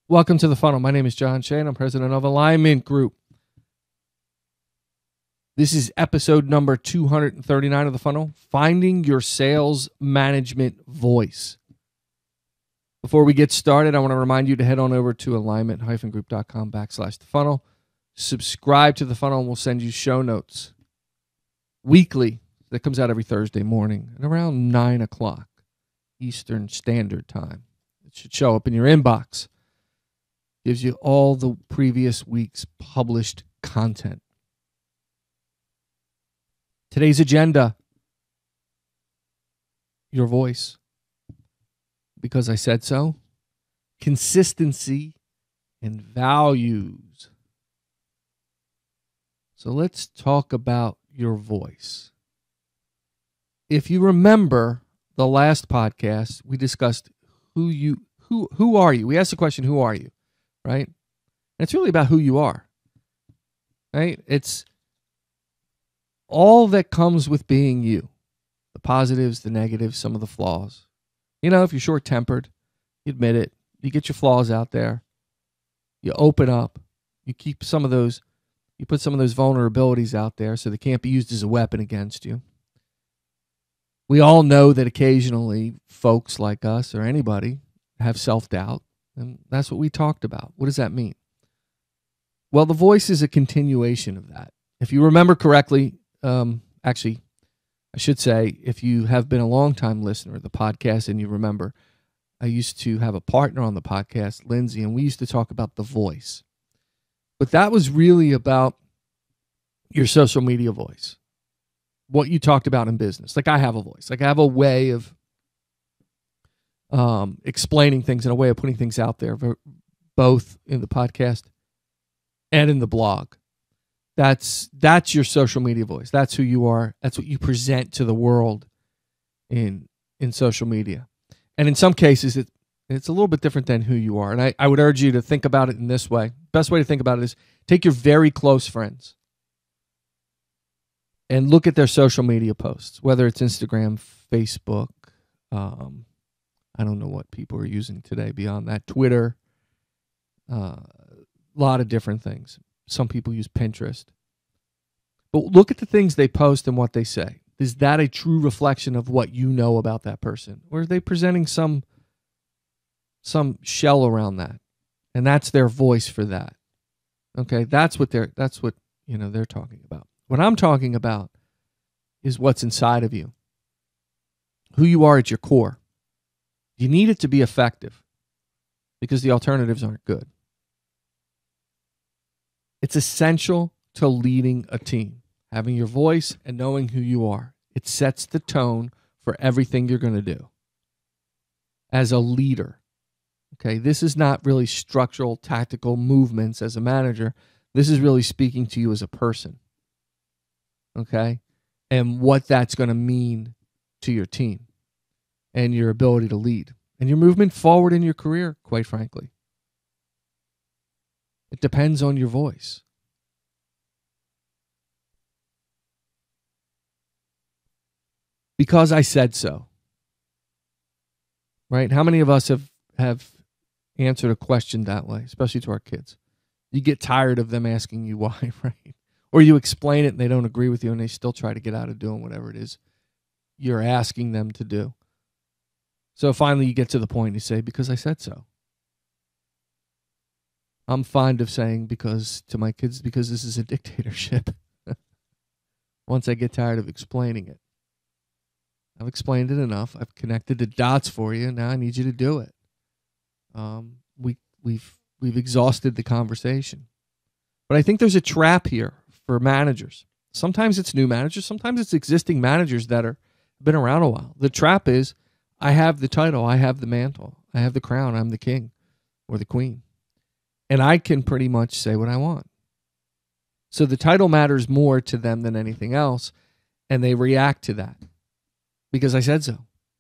Welcome to The Funnel. My name is John Shane. I'm president of Alignment Group. This is episode number 239 of The Funnel, Finding Your Sales Management Voice. Before we get started, I want to remind you to head on over to alignment-group.com/thefunnel. Subscribe to The Funnel and we'll send you show notes weekly. That comes out every Thursday morning at around 9 o'clock Eastern Standard Time. It should show up in your inbox. Gives you all the previous week's published content. Today's agenda, your voice. Because I said so. Consistency and values. So let's talk about your voice. If you remember the last podcast, we discussed who are you? We asked the question, who are you? Right? And it's really about who you are. Right? It's all that comes with being you. The positives, the negatives, some of the flaws. You know, if you're short-tempered, you admit it. You get your flaws out there. You open up. You keep some of those, you put some of those vulnerabilities out there so they can't be used as a weapon against you. We all know that occasionally folks like us or anybody have self-doubt. And that's what we talked about. What does that mean? Well, the voice is a continuation of that. If you remember correctly, actually, I should say, if you have been a long-time listener of the podcast and you remember, I used to have a partner on the podcast, Lindsay, and we used to talk about the voice. But that was really about your social media voice, what you talked about in business. Like I have a voice. Like I have a way of explaining things and a way of putting things out there, both in the podcast and in the blog. That's your social media voice. That's who you are. That's what you present to the world in social media. And in some cases, it's a little bit different than who you are. And I would urge you to think about it in this way. Best way to think about it is take your very close friends and look at their social media posts, whether it's Instagram, Facebook, I don't know what people are using today beyond that. Twitter, a lot of different things. Some people use Pinterest. But look at the things they post and what they say. Is that a true reflection of what you know about that person? Or are they presenting some shell around that? And that's their voice for that. Okay, that's what they're talking about. What I'm talking about is what's inside of you. Who you are at your core. You need it to be effective because the alternatives aren't good. It's essential to leading a team, having your voice and knowing who you are. It sets the tone for everything you're going to do as a leader. Okay, this is not really structural, tactical movements as a manager. This is really speaking to you as a person. Okay, and what that's going to mean to your team and your ability to lead and your movement forward in your career, quite frankly. It depends on your voice. Because I said so. Right? How many of us have answered a question that way, especially to our kids? You get tired of them asking you why, right? Or you explain it and they don't agree with you and they still try to get out of doing whatever it is you're asking them to do. So finally you get to the point and you say, because I said so. I'm fond of saying because to my kids, because this is a dictatorship. Once I get tired of explaining it. I've explained it enough. I've connected the dots for you. Now I need you to do it. We've exhausted the conversation. But I think there's a trap here for managers. Sometimes it's new managers. Sometimes it's existing managers that have been around a while. The trap is, I have the title. I have the mantle. I have the crown. I'm the king or the queen. And I can pretty much say what I want. So the title matters more to them than anything else. And they react to that. Because I said so.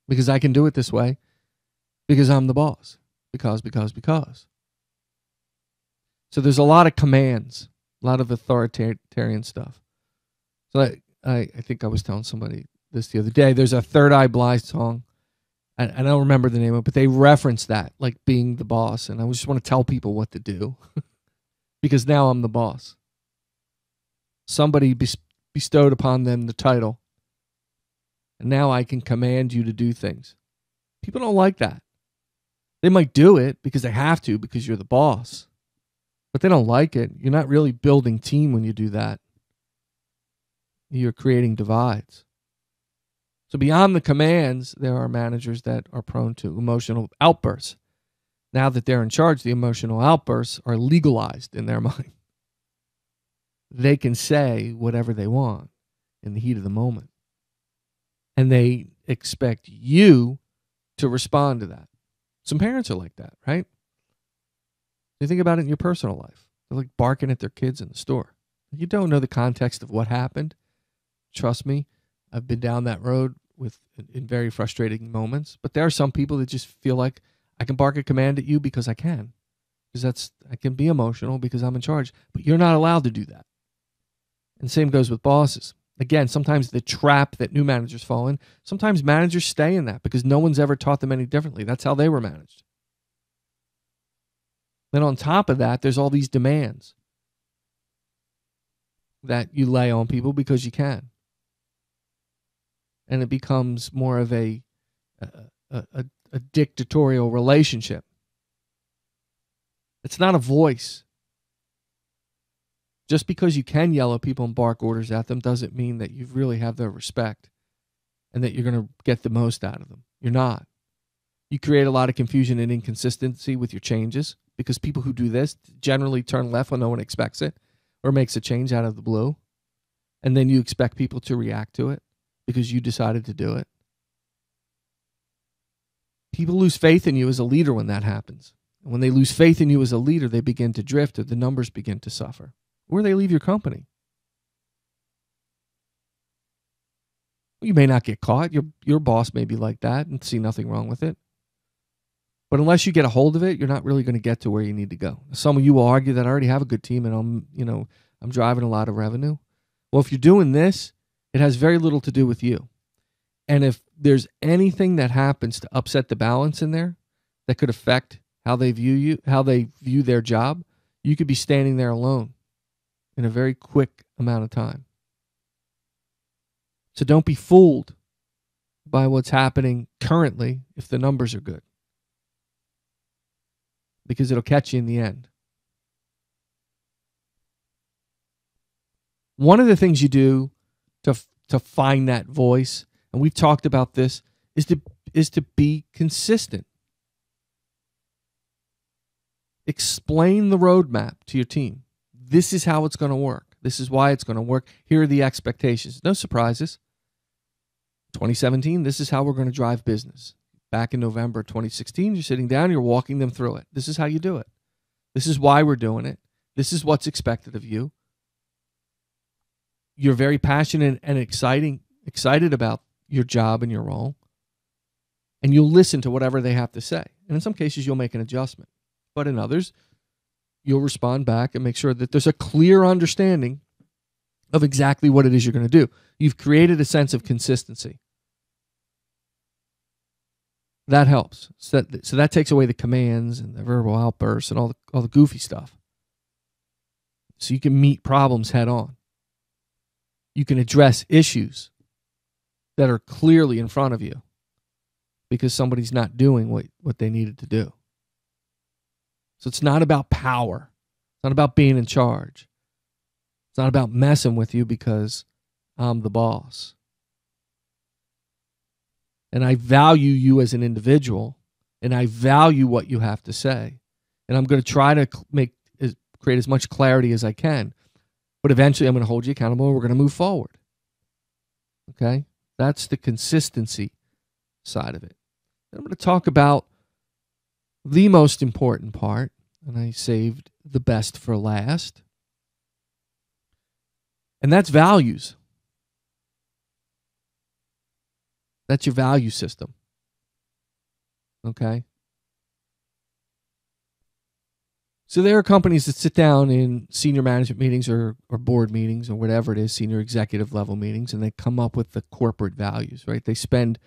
Because I can do it this way. Because I'm the boss. Because. So there's a lot of commands. A lot of authoritarian stuff. So I think I was telling somebody this the other day. There's a Third Eye Blind song. I don't remember the name of it, but they reference that, like being the boss. And I just want to tell people what to do because now I'm the boss. Somebody bestowed upon them the title. And now I can command you to do things. People don't like that. They might do it because they have to, because you're the boss. But they don't like it. You're not really building team when you do that. You're creating divides. So beyond the commands, there are managers that are prone to emotional outbursts. Now that they're in charge, the emotional outbursts are legalized in their mind. They can say whatever they want in the heat of the moment. And they expect you to respond to that. Some parents are like that, right? You think about it in your personal life. They're like barking at their kids in the store. You don't know the context of what happened. Trust me, I've been down that road in very frustrating moments. But there are some people that just feel like I can bark a command at you because I can. Because I can be emotional because I'm in charge. But you're not allowed to do that. And same goes with bosses. Again, sometimes the trap that new managers fall in, sometimes managers stay in that because no one's ever taught them any differently. That's how they were managed. Then on top of that, there's all these demands that you lay on people because you can. And it becomes more of a dictatorial relationship. It's not a voice. Just because you can yell at people and bark orders at them doesn't mean that you really have their respect and that you're going to get the most out of them. You're not. You create a lot of confusion and inconsistency with your changes because people who do this generally turn left when no one expects it or makes a change out of the blue. And then you expect people to react to it because you decided to do it. People lose faith in you as a leader when that happens. And when they lose faith in you as a leader, they begin to drift or the numbers begin to suffer. Or they leave your company. You may not get caught. Your boss may be like that and see nothing wrong with it. But unless you get a hold of it, you're not really going to get to where you need to go. Some of you will argue that I already have a good team and I'm driving a lot of revenue. Well, if you're doing this, it has very little to do with you. And if there's anything that happens to upset the balance in there that could affect how they view you, how they view their job, you could be standing there alone in a very quick amount of time. So don't be fooled by what's happening currently if the numbers are good. Because it'll catch you in the end. One of the things you do to find that voice, and we've talked about this, is to be consistent. Explain the roadmap to your team. This is how it's going to work. This is why it's going to work. Here are the expectations. No surprises. 2017, this is how we're going to drive business. Back in November 2016, you're sitting down, you're walking them through it. This is how you do it. This is why we're doing it. This is what's expected of you. You're very passionate and excited about your job and your role. And you'll listen to whatever they have to say. And in some cases, you'll make an adjustment. But in others, you'll respond back and make sure that there's a clear understanding of exactly what it is you're going to do. You've created a sense of consistency. That helps. So that takes away the commands and the verbal outbursts and all the goofy stuff. So you can meet problems head on. You can address issues that are clearly in front of you because somebody's not doing what they needed to do. So it's not about power. It's not about being in charge. It's not about messing with you because I'm the boss. And I value you as an individual, and I value what you have to say. And I'm going to try to create as much clarity as I can. But eventually I'm going to hold you accountable and we're going to move forward. Okay? That's the consistency side of it. I'm going to talk about the most important part, and I saved the best for last. And that's values. That's your value system. Okay? So there are companies that sit down in senior management meetings or board meetings or whatever it is, senior executive level meetings, and they come up with the corporate values, right? They spend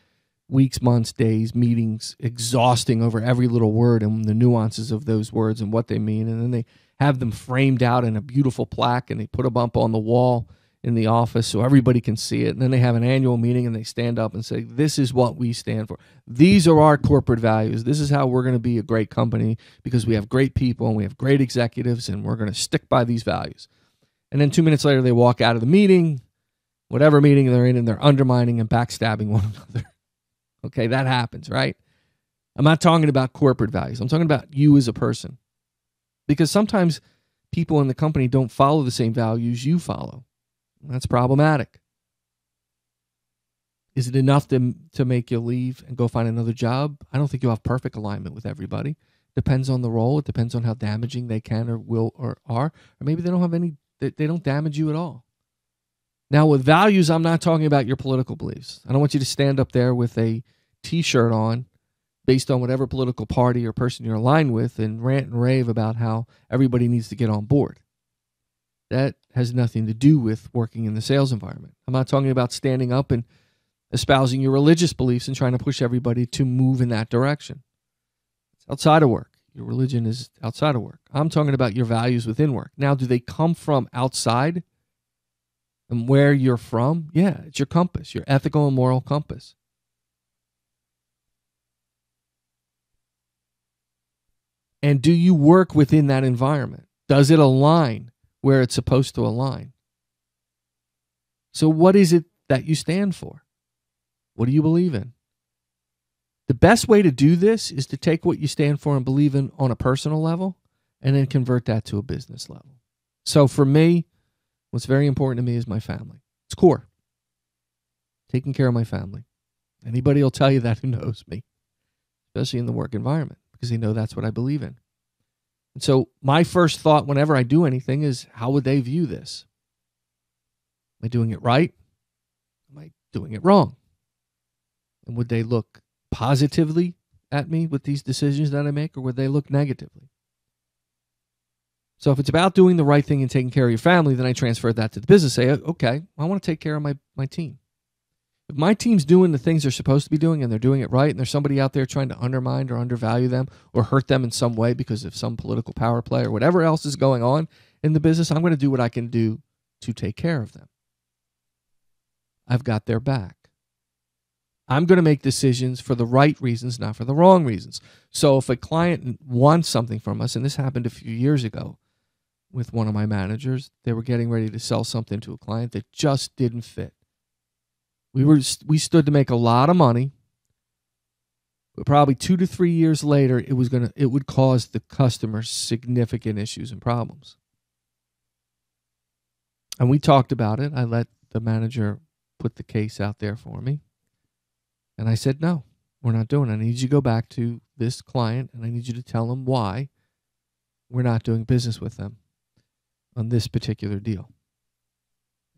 weeks, months, days, meetings, exhausting over every little word and the nuances of those words and what they mean. And then they have them framed out in a beautiful plaque and they put a bump on the wall in the office so everybody can see it. And then they have an annual meeting and they stand up and say, this is what we stand for. These are our corporate values. This is how we're going to be a great company because we have great people and we have great executives and we're going to stick by these values. And then 2 minutes later, they walk out of the meeting, whatever meeting they're in, and they're undermining and backstabbing one another. Okay, that happens, right? I'm not talking about corporate values. I'm talking about you as a person. Because sometimes people in the company don't follow the same values you follow. That's problematic. Is it enough to make you leave and go find another job? I don't think you'll have perfect alignment with everybody. Depends on the role. It depends on how damaging they can or will or are. Or maybe they don't have any, they don't damage you at all. Now, with values, I'm not talking about your political beliefs. I don't want you to stand up there with a T-shirt on based on whatever political party or person you're aligned with and rant and rave about how everybody needs to get on board. That has nothing to do with working in the sales environment. I'm not talking about standing up and espousing your religious beliefs and trying to push everybody to move in that direction. It's outside of work. Your religion is outside of work. I'm talking about your values within work. Now, do they come from outside? And where you're from, yeah, it's your compass, your ethical and moral compass. And do you work within that environment? Does it align where it's supposed to align? So what is it that you stand for? What do you believe in? The best way to do this is to take what you stand for and believe in on a personal level and then convert that to a business level. So for me, what's very important to me is my family. It's core. Taking care of my family. Anybody will tell you that who knows me, especially in the work environment, because they know that's what I believe in. And so my first thought whenever I do anything is, how would they view this? Am I doing it right? Am I doing it wrong? And would they look positively at me with these decisions that I make, or would they look negatively? So if it's about doing the right thing and taking care of your family, then I transfer that to the business. Say, okay, I want to take care of my team. If my team's doing the things they're supposed to be doing and they're doing it right, and there's somebody out there trying to undermine or undervalue them or hurt them in some way because of some political power play or whatever else is going on in the business, I'm going to do what I can do to take care of them. I've got their back. I'm going to make decisions for the right reasons, not for the wrong reasons. So if a client wants something from us, and this happened a few years ago, with one of my managers, they were getting ready to sell something to a client that just didn't fit. We stood to make a lot of money, but probably 2 to 3 years later, it would cause the customer significant issues and problems. And we talked about it. I let the manager put the case out there for me, and I said, no, we're not doing it. I need you to go back to this client, and I need you to tell them why we're not doing business with them on this particular deal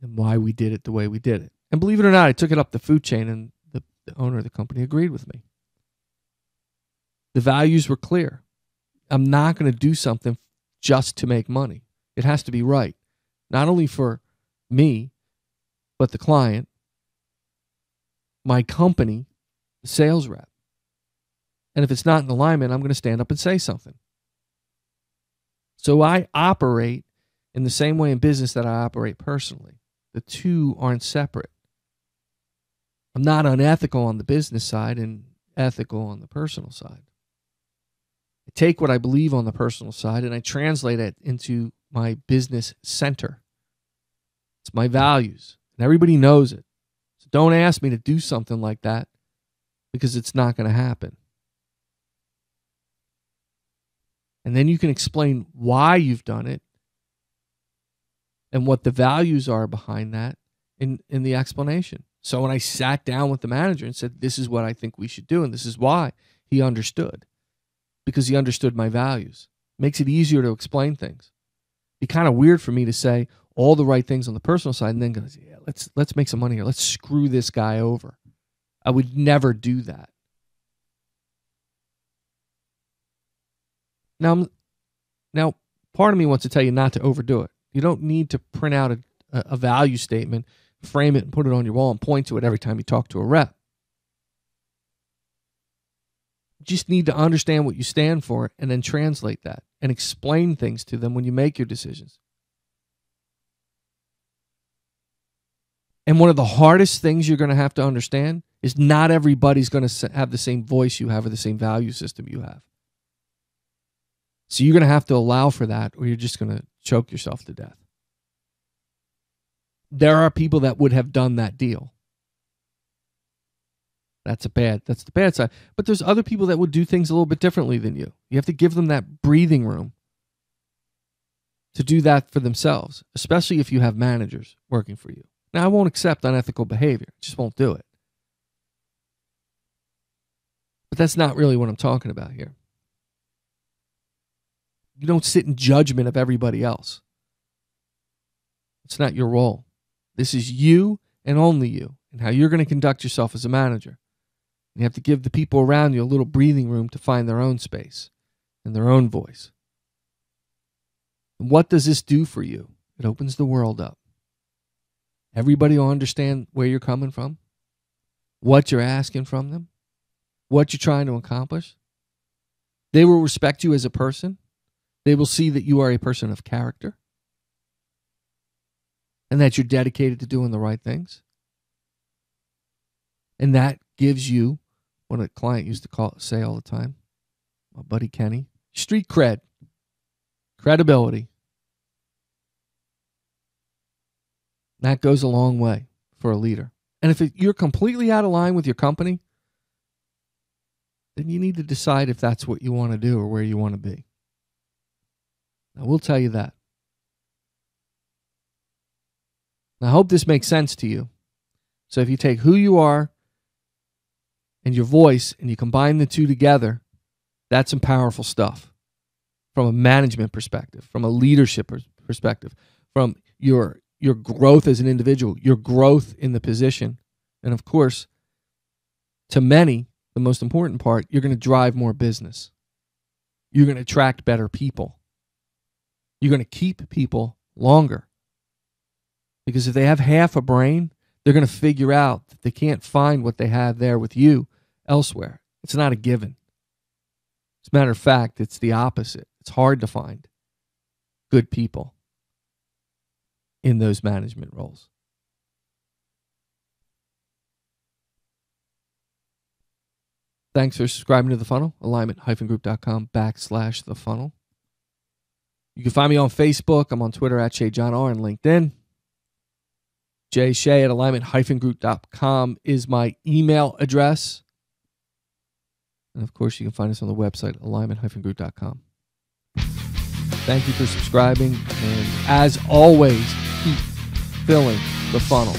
and why we did it the way we did it. And believe it or not, I took it up the food chain and the owner of the company agreed with me. The values were clear. I'm not going to do something just to make money. It has to be right. Not only for me, but the client, my company, the sales rep. And if it's not in alignment, I'm going to stand up and say something. So I operate in the same way in business that I operate personally. The two aren't separate. I'm not unethical on the business side and ethical on the personal side. I take what I believe on the personal side and I translate it into my business center. It's my values, and everybody knows it. So don't ask me to do something like that because it's not going to happen. And then you can explain why you've done it and what the values are behind that in the explanation. So when I sat down with the manager and said, this is what I think we should do, and this is why, he understood. Because he understood my values. Makes it easier to explain things. It'd be kind of weird for me to say all the right things on the personal side and then go, yeah, let's make some money here. Let's screw this guy over. I would never do that. Now, part of me wants to tell you not to overdo it. You don't need to print out a value statement, frame it, and put it on your wall and point to it every time you talk to a rep. You just need to understand what you stand for and then translate that and explain things to them when you make your decisions. And one of the hardest things you're going to have to understand is not everybody's going to have the same voice you have or the same value system you have. So you're going to have to allow for that, or you're just going to choke yourself to death. There are people that would have done that deal. That's the bad side. But there's other people that would do things a little bit differently than you. You have to give them that breathing room to do that for themselves, especially if you have managers working for you. Now, I won't accept unethical behavior. I just won't do it. But that's not really what I'm talking about here. You don't sit in judgment of everybody else. It's not your role. This is you and only you, and how you're going to conduct yourself as a manager. You have to give the people around you a little breathing room to find their own space and their own voice. And what does this do for you? It opens the world up. Everybody will understand where you're coming from, what you're asking from them, what you're trying to accomplish. They will respect you as a person. They will see that you are a person of character and that you're dedicated to doing the right things. And that gives you what a client used to say all the time, my buddy Kenny, street cred, credibility. That goes a long way for a leader. And if you're completely out of line with your company, then you need to decide if that's what you want to do or where you want to be. I will tell you that. Now, I hope this makes sense to you. So if you take who you are and your voice and you combine the two together, that's some powerful stuff from a management perspective, from a leadership perspective, from your growth as an individual, your growth in the position. And of course, to many, the most important part, you're going to drive more business. You're going to attract better people. You're going to keep people longer. Because if they have half a brain, they're going to figure out that they can't find what they have there with you elsewhere. It's not a given. As a matter of fact, it's the opposite. It's hard to find good people in those management roles. Thanks for subscribing to The Funnel, alignment-group.com/The Funnel. You can find me on Facebook. I'm on Twitter @ShayJohnR and LinkedIn. JShay at alignment-group.com is my email address. And of course, you can find us on the website, alignment-group.com. Thank you for subscribing. And as always, keep filling the funnel.